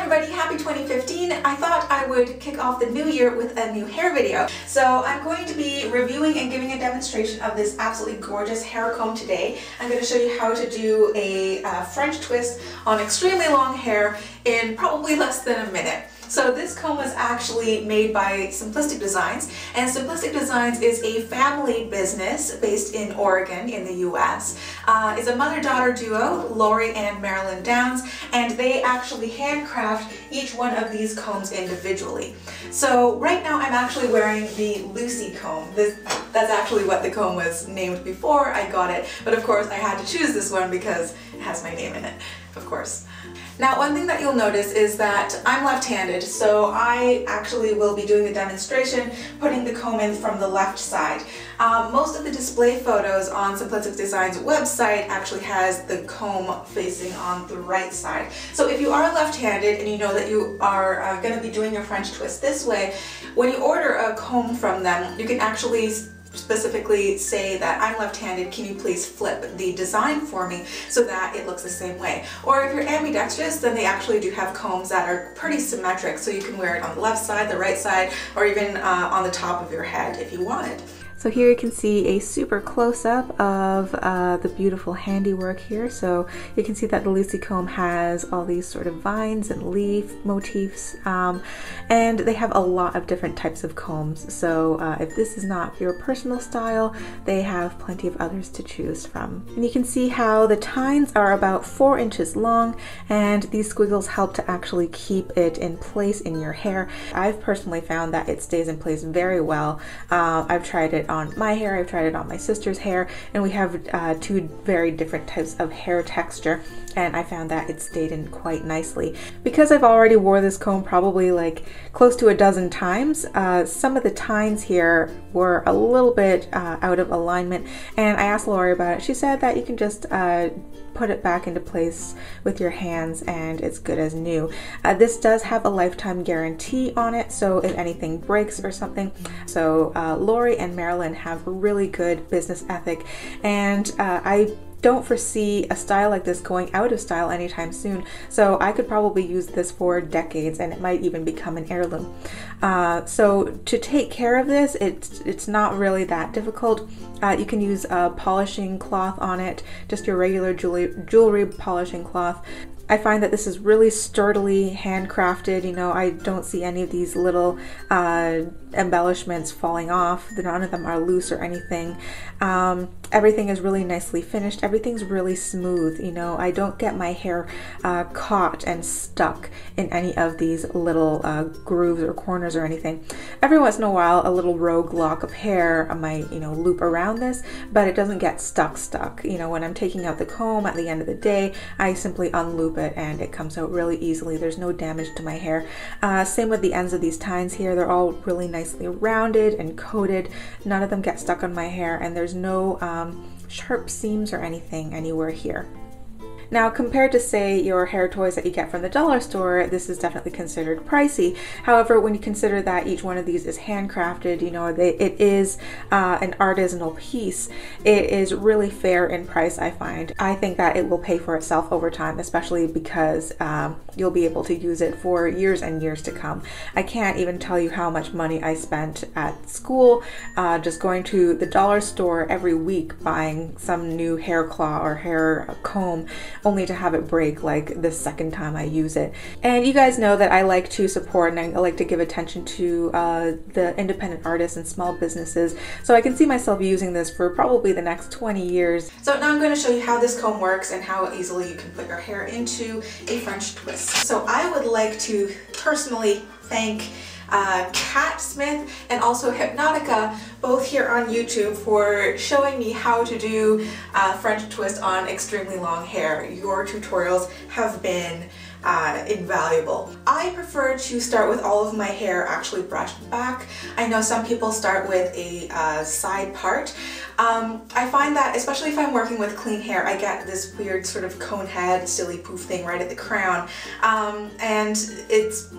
everybody, happy 2015. I thought I would kick off the new year with a new hair video. So I'm going to be reviewing and giving a demonstration of this absolutely gorgeous hair comb today. I'm going to show you how to do a French twist on extremely long hair in probably less than a minute. So this comb was actually made by Simplistic Designs, and Simplistic Designs is a family business based in Oregon in the US. It's a mother-daughter duo, Lori and Marilyn Downs, and they actually handcraft each one of these combs individually. So right now I'm actually wearing the Lucy comb. That's actually what the comb was named before I got it, but of course I had to choose this one because it has my name in it, of course. Now, one thing that you'll notice is that I'm left-handed, so I actually will be doing the demonstration putting the comb in from the left side. Most of the display photos on Simplistic Designs' website actually has the comb facing on the right side. So if you are left-handed and you know that you are going to be doing your French twist this way, when you order a comb from them, you can actually specifically say that I'm left-handed, can you please flip the design for me so that it looks the same way. Or if you're ambidextrous, then they actually do have combs that are pretty symmetric, so you can wear it on the left side, the right side, or even on the top of your head if you wanted. So here you can see a super close-up of the beautiful handiwork here. So you can see that the Lucy comb has all these sort of vines and leaf motifs, and they have a lot of different types of combs. So if this is not your personal style, they have plenty of others to choose from. And you can see how the tines are about 4 inches long, and these squiggles help to actually keep it in place in your hair. I've personally found that it stays in place very well. I've tried it on my hair, I've tried it on my sister's hair, and we have two very different types of hair texture, and I found that it stayed in quite nicely. Because I've already wore this comb probably like close to a dozen times, some of the tines here were a little bit out of alignment, and I asked Lori about it. She said that you can just put it back into place with your hands and it's good as new. This does have a lifetime guarantee on it, so if anything breaks or something. So Lori and Marilyn have a really good business ethic, and I don't foresee a style like this going out of style anytime soon, so I could probably use this for decades and it might even become an heirloom. So to take care of this, it's not really that difficult. You can use a polishing cloth on it, just your regular jewelry polishing cloth. I find that this is really sturdily handcrafted. You know, I don't see any of these little embellishments falling off. None of them are loose or anything. Everything is really nicely finished. Everything's really smooth. You know, I don't get my hair caught and stuck in any of these little grooves or corners or anything. Every once in a while, a little rogue lock of hair might, you know, loop around this, but it doesn't get stuck. You know, when I'm taking out the comb at the end of the day, I simply unloop it and it comes out really easily. There's no damage to my hair. Same with the ends of these tines here. They're all really nicely rounded and coated. None of them get stuck on my hair, and there's no sharp seams or anything anywhere here. Now, compared to, say, your hair toys that you get from the dollar store, this is definitely considered pricey. However, when you consider that each one of these is handcrafted, you know, it is an artisanal piece, it is really fair in price, I find. I think that it will pay for itself over time, especially because you'll be able to use it for years and years to come. I can't even tell you how much money I spent at school just going to the dollar store every week buying some new hair claw or hair comb, only to have it break like the second time I use it. And you guys know that I like to support and I like to give attention to the independent artists and small businesses, so I can see myself using this for probably the next 20 years. So now I'm going to show you how this comb works and how easily you can put your hair into a French twist. So I would like to personally thank Kat Smith and also Hypnotica, both here on YouTube, for showing me how to do French twist on extremely long hair. Your tutorials have been invaluable. I prefer to start with all of my hair actually brushed back. I know some people start with a side part. I find that, especially if I'm working with clean hair, I get this weird sort of cone head, silly poof thing right at the crown, and it's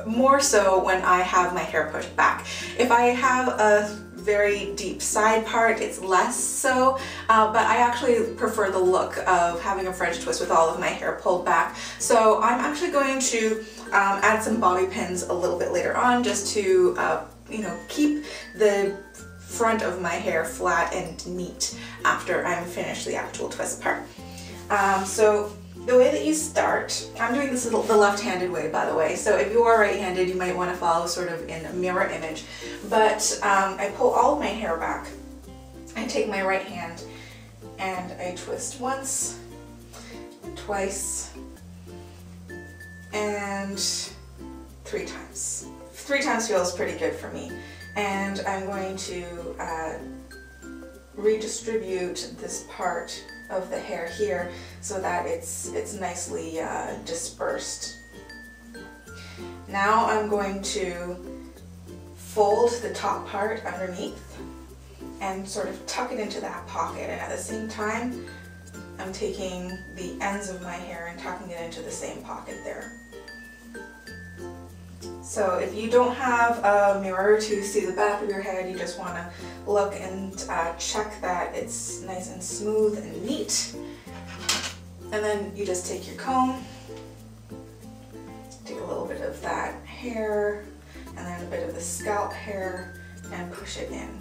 more so when I have my hair pushed back. If I have a very deep side part, it's less so, but I actually prefer the look of having a French twist with all of my hair pulled back. So I'm actually going to add some bobby pins a little bit later on, just to you know, keep the front of my hair flat and neat after I'm finished the actual twist part. So the way that you start, I'm doing this the left-handed way, by the way, so if you are right-handed you might want to follow sort of in a mirror image, but I pull all of my hair back. I take my right hand and I twist once, twice, and 3 times. 3 times feels pretty good for me. And I'm going to redistribute this part of the hair here so that it's nicely dispersed. Now I'm going to fold the top part underneath and sort of tuck it into that pocket, and at the same time I'm taking the ends of my hair and tucking it into the same pocket there. So if you don't have a mirror to see the back of your head, you just want to look and check that it's nice and smooth and neat. And then you just take your comb, take a little bit of that hair and then a bit of the scalp hair and push it in.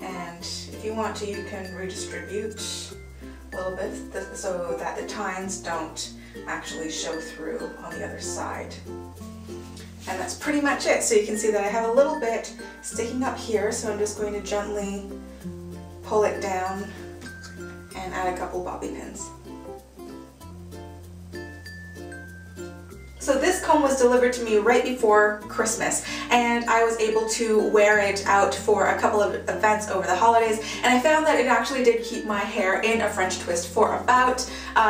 And if you want to, you can redistribute a little bit so that the tines don't actually show through on the other side. And that's pretty much it. So you can see that I have a little bit sticking up here, so I'm just going to gently pull it down and add a couple bobby pins. So this comb was delivered to me right before Christmas, and I was able to wear it out for a couple of events over the holidays, and I found that it actually did keep my hair in a French twist for about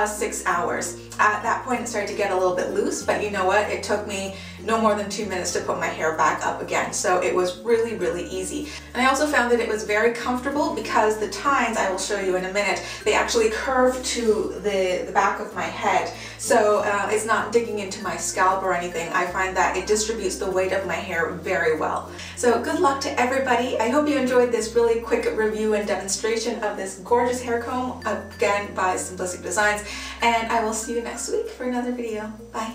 6 hours. At that point it started to get a little bit loose, but you know what, it took me no more than 2 minutes to put my hair back up again, so it was really, really easy. And I also found that it was very comfortable because the tines, I will show you in a minute, they actually curve to the back of my head, so it's not digging into my scalp or anything. I find that it distributes the weight of my hair very well. So good luck to everybody. I hope you enjoyed this really quick review and demonstration of this gorgeous hair comb, again by Simplistic Designs, and I will see you next week for another video. Bye.